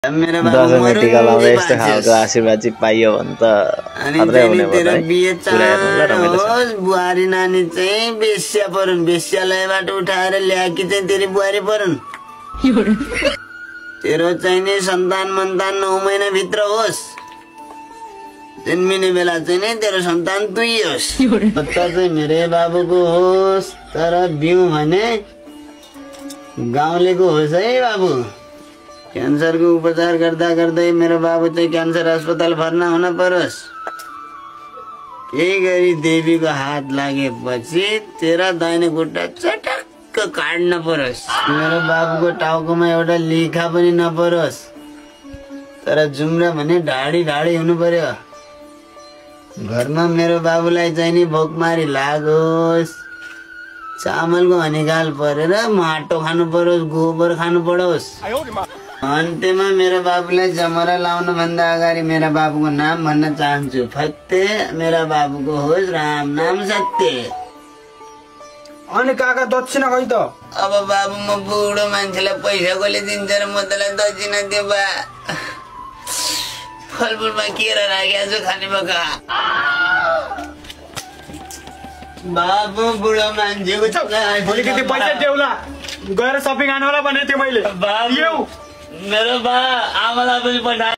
मेरो बाबु टिका लाउँदै यस्तो खालको आशीर्वाद चाहिँ पाइयो भने त खतरै हुने भयो है। बुहारी नानी चाहिँ बेस्या परुन्, बेस्यालयबाट उठाएर ल्याएकी चाहिँ तेरी बुहारी परुन्। तेरो चाहिँ नि सन्तान मन्तान 9 महिनाभित्र होस्, जन्मिने बेला चाहिँ नि तेरो सन्तान तुइयोस्। बच्चा चाहिँ मेरै बाबुको होस्, तर बिउ भने गाउँलेको होस् है बाबु। क्यान्सरको उपचार गर्दा गर्दै मेरो बाबु चाहिँ क्यान्सर अस्पताल भर्ना हुन परोस्। यही गरी देवीको हात लागेपछि तेरा दाहिने खुट्टा चटक्क काट्न परोस्। मेरो बाबुको टाउकोमा एउटा लिखा पनि नपरोस्, तर जुम्रा भने ढाडी ढाडी हुनु पर्यो। घरमा मेरो बाबुलाई चाहिँ नि भोकमारी लागोस्, चामलको हनिकाल परेर माटो खानु परोस्, गोबर खानु परोस्। अन्त्यमा मेरो बाबुलाई जमरा लाउन भन्दा अगाडि मेरा बाबुको नाम भन्न चाहन्छु। फत्ते मेरा बाबुको होस्, राम नाम सत्य। अनि काका दक्षिणा खै त? अब बाबु म बुढो मान्छेलाई पैसा कसले दिन्छ र म तँलाई दक्षिणा दियो बा? फलफुलमा केरा राखेको छु, खाने बका। बाबु बुढो मान्छेको भोलि कति पैसा देउला, गएर सपिङ आउनुला भनेको थिएँ मैले। बाबु मेरो बा आमालाई पनि पठाए।